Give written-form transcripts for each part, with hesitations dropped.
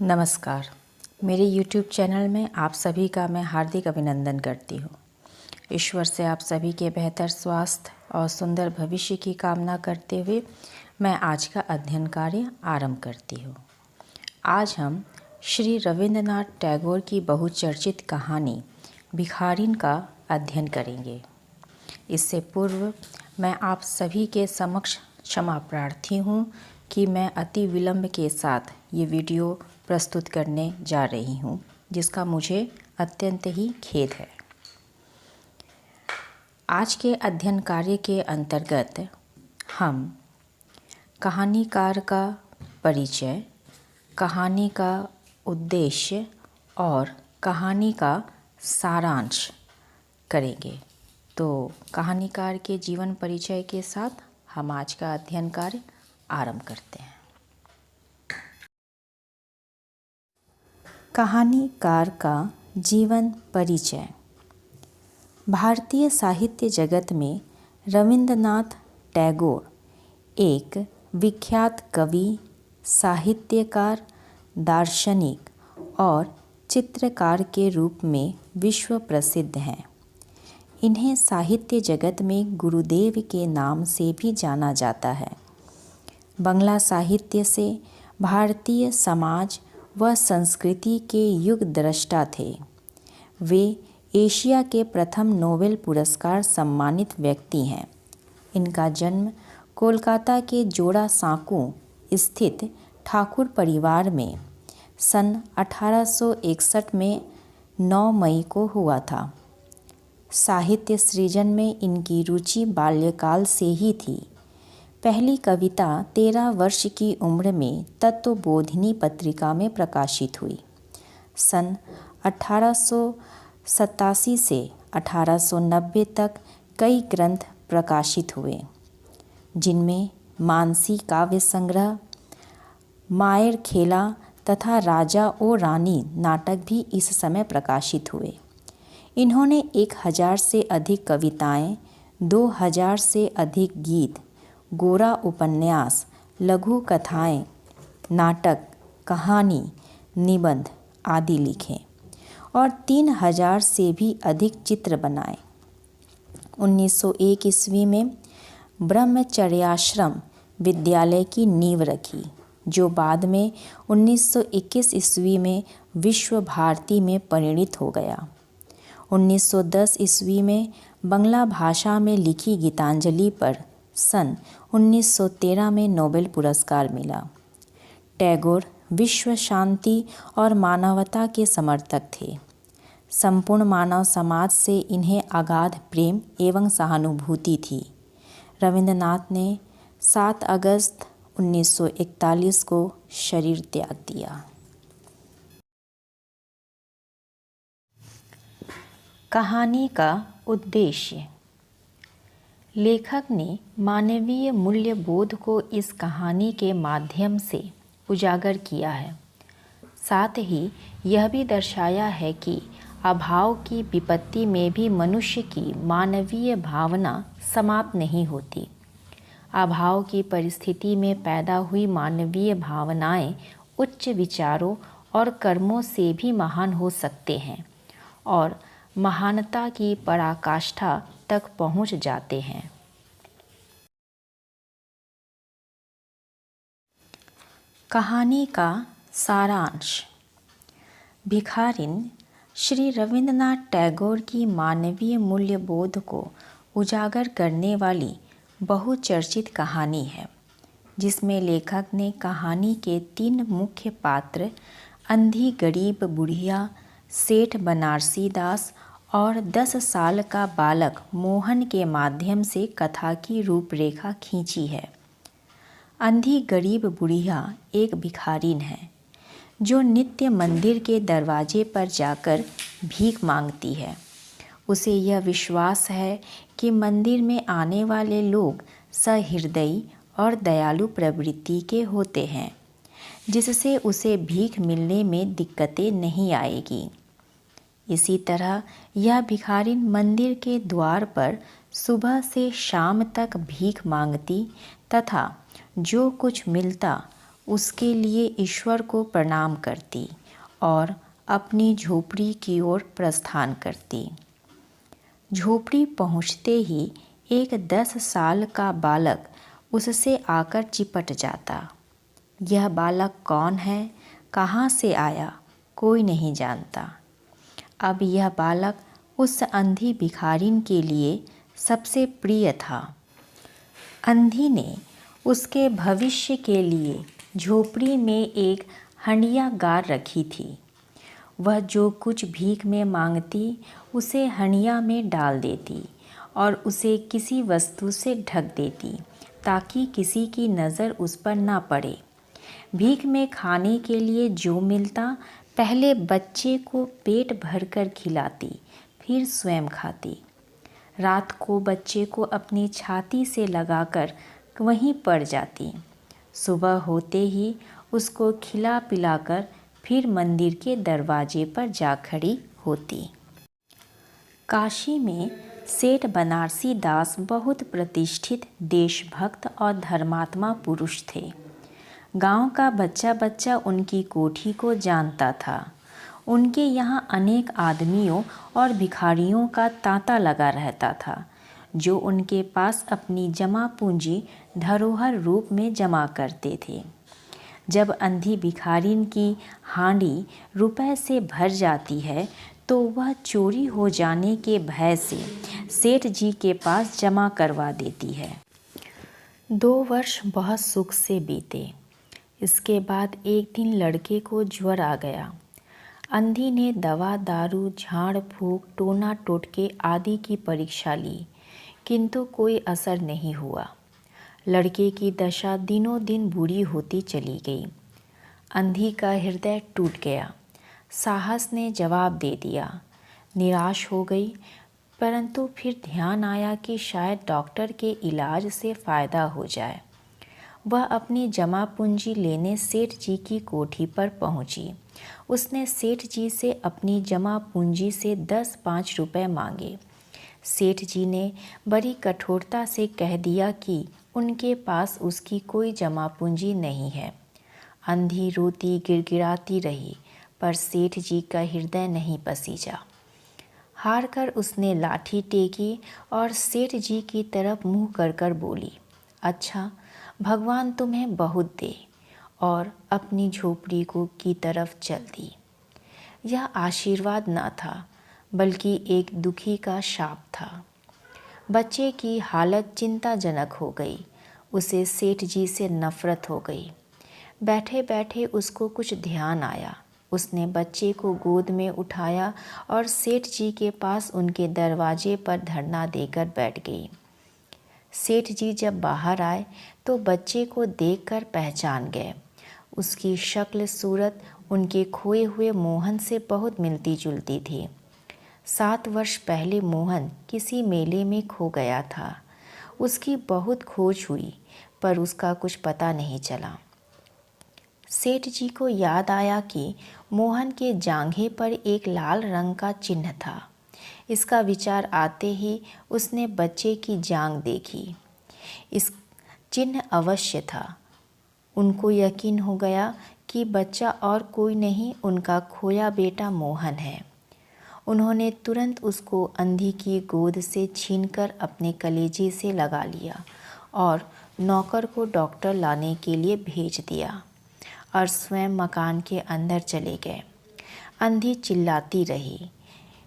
नमस्कार। मेरे YouTube channel में आप सभी का मैं हार्दिक अभिनंदन करती हूँ। ईश्वर से आप सभी के बेहतर स्वास्थ्य और सुंदर भविष्य की कामना करते हुए मैं आज का अध्ययन कार्य आरंभ करती हूँ। आज हम श्री रविंद्रनाथ टैगोर की बहुचर्चित कहानी भिखारिन का अध्ययन करेंगे। इससे पूर्व मैं आप सभी के समक्ष क्षमा प्रार्थी हूँ कि मैं अति विलंब के साथ ये वीडियो प्रस्तुत करने जा रही हूँ, जिसका मुझे अत्यंत ही खेद है। आज के अध्ययन कार्य के अंतर्गत हम कहानीकार का परिचय, कहानी का उद्देश्य और कहानी का सारांश करेंगे। तो कहानीकार के जीवन परिचय के साथ हम आज का अध्ययन कार्य आरंभ करते हैं। कहानीकार का जीवन परिचय। भारतीय साहित्य जगत में रविंद्रनाथ टैगोर एक विख्यात कवि, साहित्यकार, दार्शनिक और चित्रकार के रूप में विश्व प्रसिद्ध हैं। इन्हें साहित्य जगत में गुरुदेव के नाम से भी जाना जाता है। बंगला साहित्य से भारतीय समाज व संस्कृति के युग द्रष्टा थे। वे एशिया के प्रथम नोबेल पुरस्कार सम्मानित व्यक्ति हैं। इनका जन्म कोलकाता के जोड़ा सांकू स्थित ठाकुर परिवार में सन 1861 में 9 मई को हुआ था। साहित्य सृजन में इनकी रुचि बाल्यकाल से ही थी। पहली कविता 13 वर्ष की उम्र में तत्वबोधिनी पत्रिका में प्रकाशित हुई। सन 1887 से 1890 तक कई ग्रंथ प्रकाशित हुए, जिनमें मानसी काव्य संग्रह, मायर खेला तथा राजा और रानी नाटक भी इस समय प्रकाशित हुए। इन्होंने 1000 से अधिक कविताएं, 2000 से अधिक गीत, गोरा उपन्यास, लघु कथाएं, नाटक, कहानी, निबंध आदि लिखे और 3000 से भी अधिक चित्र बनाए। 1901 ईस्वी में ब्रह्मचर्याश्रम विद्यालय की नींव रखी, जो बाद में 1921 ईस्वी में विश्व भारती में परिणित हो गया। 1910 ईस्वी में बंगला भाषा में लिखी गीतांजलि पर सन 1913 में नोबेल पुरस्कार मिला। टैगोर विश्व शांति और मानवता के समर्थक थे। संपूर्ण मानव समाज से इन्हें अगाध प्रेम एवं सहानुभूति थी। रविंद्रनाथ ने 7 अगस्त 1941 को शरीर त्याग दिया। कहानी का उद्देश्य। लेखक ने मानवीय मूल्यबोध को इस कहानी के माध्यम से उजागर किया है। साथ ही यह भी दर्शाया है कि अभाव की विपत्ति में भी मनुष्य की मानवीय भावना समाप्त नहीं होती। अभाव की परिस्थिति में पैदा हुई मानवीय भावनाएं उच्च विचारों और कर्मों से भी महान हो सकते हैं और महानता की पराकाष्ठा तक पहुंच जाते हैं। कहानी का सारांश। भिखारिन श्री रविंद्रनाथ टैगोर की मानवीय मूल्यबोध को उजागर करने वाली बहुचर्चित कहानी है, जिसमें लेखक ने कहानी के 3 मुख्य पात्र अंधी गरीब बुढ़िया, सेठ बनारसी दास और 10 साल का बालक मोहन के माध्यम से कथा की रूपरेखा खींची है। अंधी गरीब बुढ़िया एक भिखारिन है, जो नित्य मंदिर के दरवाजे पर जाकर भीख मांगती है। उसे यह विश्वास है कि मंदिर में आने वाले लोग सहृदयी और दयालु प्रवृत्ति के होते हैं, जिससे उसे भीख मिलने में दिक्कतें नहीं आएगी। इसी तरह यह भिखारिन मंदिर के द्वार पर सुबह से शाम तक भीख मांगती तथा जो कुछ मिलता उसके लिए ईश्वर को प्रणाम करती और अपनी झोपड़ी की ओर प्रस्थान करती। झोपड़ी पहुँचते ही एक 10 साल का बालक उससे आकर चिपट जाता। यह बालक कौन है, कहाँ से आया, कोई नहीं जानता। अब यह बालक उस अंधी भिखारिन के लिए सबसे प्रिय था। अंधी ने उसके भविष्य के लिए झोपड़ी में एक हंडिया गाड़ रखी थी। वह जो कुछ भीख में मांगती उसे हंडिया में डाल देती और उसे किसी वस्तु से ढक देती ताकि किसी की नज़र उस पर ना पड़े। भीख में खाने के लिए जो मिलता पहले बच्चे को पेट भरकर खिलाती, फिर स्वयं खाती। रात को बच्चे को अपनी छाती से लगाकर वहीं पड़ जाती। सुबह होते ही उसको खिला पिलाकर फिर मंदिर के दरवाजे पर जा खड़ी होती। काशी में सेठ बनारसी दास बहुत प्रतिष्ठित, देशभक्त और धर्मात्मा पुरुष थे। गांव का बच्चा बच्चा उनकी कोठी को जानता था। उनके यहाँ अनेक आदमियों और भिखारियों का तांता लगा रहता था, जो उनके पास अपनी जमा पूंजी धरोहर रूप में जमा करते थे। जब अंधी भिखारिन की हांडी रुपए से भर जाती है तो वह चोरी हो जाने के भय से सेठ जी के पास जमा करवा देती है। 2 वर्ष बहुत सुख से बीते। इसके बाद एक दिन लड़के को ज्वर आ गया। अंधी ने दवा दारू, झाड़ फूँक, टोना टोटके आदि की परीक्षा ली, किंतु कोई असर नहीं हुआ। लड़के की दशा दिनों दिन बुरी होती चली गई। अंधी का हृदय टूट गया। साहस ने जवाब दे दिया। निराश हो गई, परंतु फिर ध्यान आया कि शायद डॉक्टर के इलाज से फ़ायदा हो जाए। वह अपनी जमा पूंजी लेने सेठ जी की कोठी पर पहुंची। उसने सेठ जी से अपनी जमा पूंजी से 10-5 रुपए मांगे। सेठ जी ने बड़ी कठोरता से कह दिया कि उनके पास उसकी कोई जमा पूंजी नहीं है। अंधी रोती गिड़गिड़ाती रही, पर सेठ जी का हृदय नहीं पसीजा। हार कर उसने लाठी टेकी और सेठ जी की तरफ मुँह कर कर बोली, अच्छा, भगवान तुम्हें बहुत दे, और अपनी झोपड़ी को की तरफ चल दी। यह आशीर्वाद न था, बल्कि एक दुखी का शाप था। बच्चे की हालत चिंताजनक हो गई। उसे सेठ जी से नफरत हो गई। बैठे बैठे उसको कुछ ध्यान आया। उसने बच्चे को गोद में उठाया और सेठ जी के पास उनके दरवाजे पर धरना देकर बैठ गई। सेठ जी जब बाहर आए तो बच्चे को देखकर पहचान गए। उसकी शक्ल सूरत उनके खोए हुए मोहन से बहुत मिलती जुलती थी। 7 वर्ष पहले मोहन किसी मेले में खो गया था। उसकी बहुत खोज हुई, पर उसका कुछ पता नहीं चला। सेठ जी को याद आया कि मोहन के जांघे पर एक लाल रंग का चिन्ह था। इसका विचार आते ही उसने बच्चे की जांघ देखी। इस चिन्ह अवश्य था। उनको यकीन हो गया कि बच्चा और कोई नहीं, उनका खोया बेटा मोहन है। उन्होंने तुरंत उसको अंधी की गोद से छीनकर अपने कलेजे से लगा लिया और नौकर को डॉक्टर लाने के लिए भेज दिया और स्वयं मकान के अंदर चले गए। अंधी चिल्लाती रही,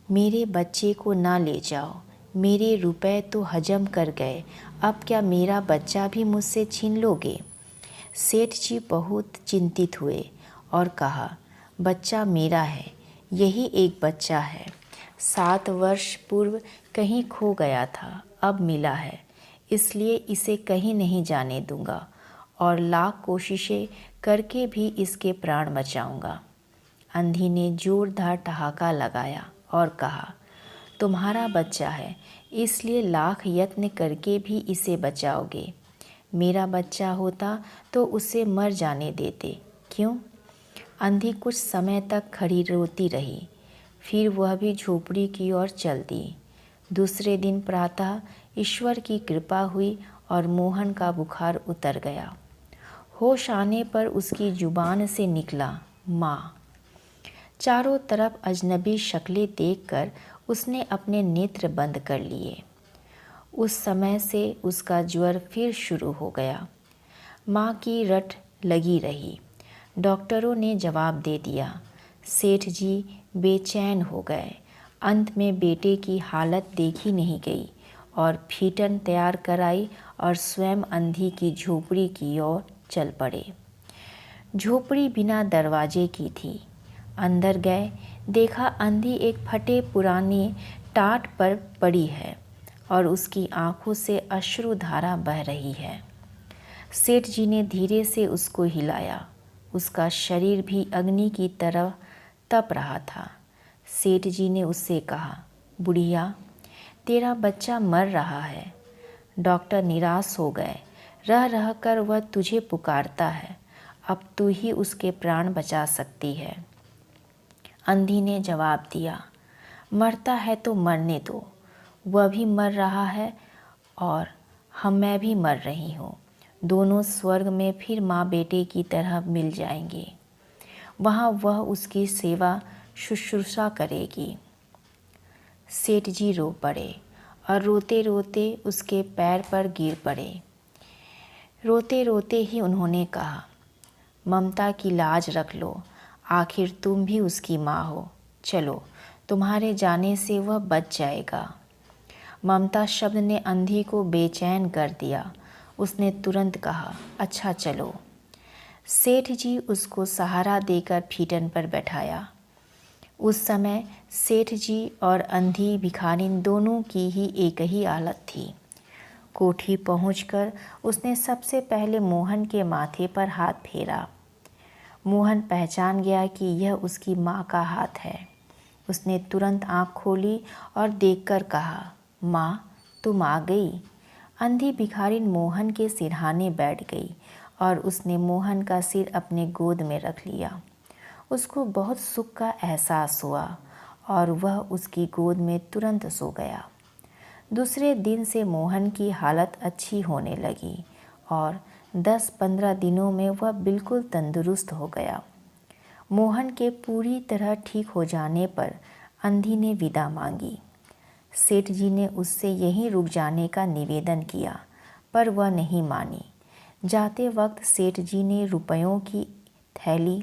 मेरे बच्चे को ना ले जाओ, मेरे रुपए तो हजम कर गए, अब क्या मेरा बच्चा भी मुझसे छीन लोगे? सेठ जी बहुत चिंतित हुए और कहा, बच्चा मेरा है, यही एक बच्चा है। 7 वर्ष पूर्व कहीं खो गया था, अब मिला है, इसलिए इसे कहीं नहीं जाने दूंगा और लाख कोशिशें करके भी इसके प्राण बचाऊंगा। अंधी ने जोरदार ठहाका लगाया और कहा, तुम्हारा बच्चा है, इसलिए लाख यत्न करके भी इसे बचाओगे। मेरा बच्चा होता तो उसे मर जाने देते, क्यों? अंधी कुछ समय तक खड़ी रोती रही, फिर वह भी झोपड़ी की ओर चल दी। दूसरे दिन प्रातः ईश्वर की कृपा हुई और मोहन का बुखार उतर गया। होश आने पर उसकी जुबान से निकला, माँ। चारों तरफ अजनबी शक्लें देखकर उसने अपने नेत्र बंद कर लिए। उस समय से उसका ज्वर फिर शुरू हो गया। माँ की रट लगी रही। डॉक्टरों ने जवाब दे दिया। सेठ जी बेचैन हो गए। अंत में बेटे की हालत देखी नहीं गई और फीटन तैयार कराई और स्वयं अंधी की झोपड़ी की ओर चल पड़े। झोपड़ी बिना दरवाजे की थी। अंदर गए, देखा अंधी एक फटे पुराने टाट पर पड़ी है और उसकी आंखों से अश्रुधारा बह रही है। सेठ जी ने धीरे से उसको हिलाया। उसका शरीर भी अग्नि की तरह तप रहा था। सेठ जी ने उससे कहा, बुढ़िया, तेरा बच्चा मर रहा है। डॉक्टर निराश हो गए। रह रह कर वह तुझे पुकारता है। अब तू ही उसके प्राण बचा सकती है। अंधी ने जवाब दिया, मरता है तो मरने दो। वह भी मर रहा है और मैं भी मर रही हूँ। दोनों स्वर्ग में फिर माँ बेटे की तरह मिल जाएंगे। वहाँ वह उसकी सेवा शुश्रूषा करेगी। सेठ जी रो पड़े और रोते रोते उसके पैर पर गिर पड़े। रोते रोते ही उन्होंने कहा, ममता की लाज रख लो, आखिर तुम भी उसकी माँ हो। चलो, तुम्हारे जाने से वह बच जाएगा। ममता शब्द ने अंधी को बेचैन कर दिया। उसने तुरंत कहा, अच्छा चलो। सेठ जी उसको सहारा देकर फीटन पर बैठाया। उस समय सेठ जी और अंधी भिखारिन दोनों की ही एक ही हालत थी। कोठी पहुंचकर उसने सबसे पहले मोहन के माथे पर हाथ फेरा। मोहन पहचान गया कि यह उसकी माँ का हाथ है। उसने तुरंत आँख खोली और देखकर कहा, माँ, तुम आ गई। अंधी भिखारिन मोहन के सिरहाने बैठ गई और उसने मोहन का सिर अपने गोद में रख लिया। उसको बहुत सुख का एहसास हुआ और वह उसकी गोद में तुरंत सो गया। दूसरे दिन से मोहन की हालत अच्छी होने लगी और 10-15 दिनों में वह बिल्कुल तंदुरुस्त हो गया। मोहन के पूरी तरह ठीक हो जाने पर अंधी ने विदा मांगी। सेठ जी ने उससे यहीं रुक जाने का निवेदन किया, पर वह नहीं मानी। जाते वक्त सेठ जी ने रुपयों की थैली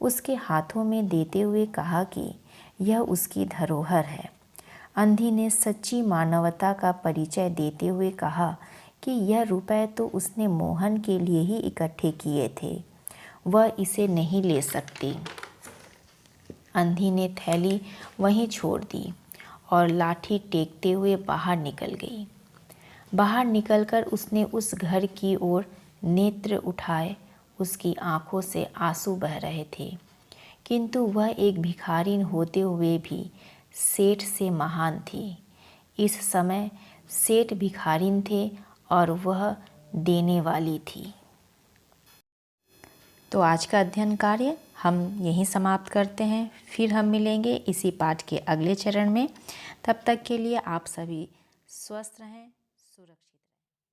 उसके हाथों में देते हुए कहा कि यह उसकी धरोहर है। अंधी ने सच्ची मानवता का परिचय देते हुए कहा कि यह रुपए तो उसने मोहन के लिए ही इकट्ठे किए थे, वह इसे नहीं ले सकती। अंधी ने थैली वहीं छोड़ दी और लाठी टेकते हुए बाहर निकल गई। बाहर निकलकर उसने उस घर की ओर नेत्र उठाए। उसकी आंखों से आंसू बह रहे थे, किंतु वह एक भिखारिन होते हुए भी सेठ से महान थी। इस समय सेठ भिखारिन थे और वह देने वाली थी। तो आज का अध्ययन कार्य हम यहीं समाप्त करते हैं। फिर हम मिलेंगे इसी पाठ के अगले चरण में। तब तक के लिए आप सभी स्वस्थ रहें, सुरक्षित।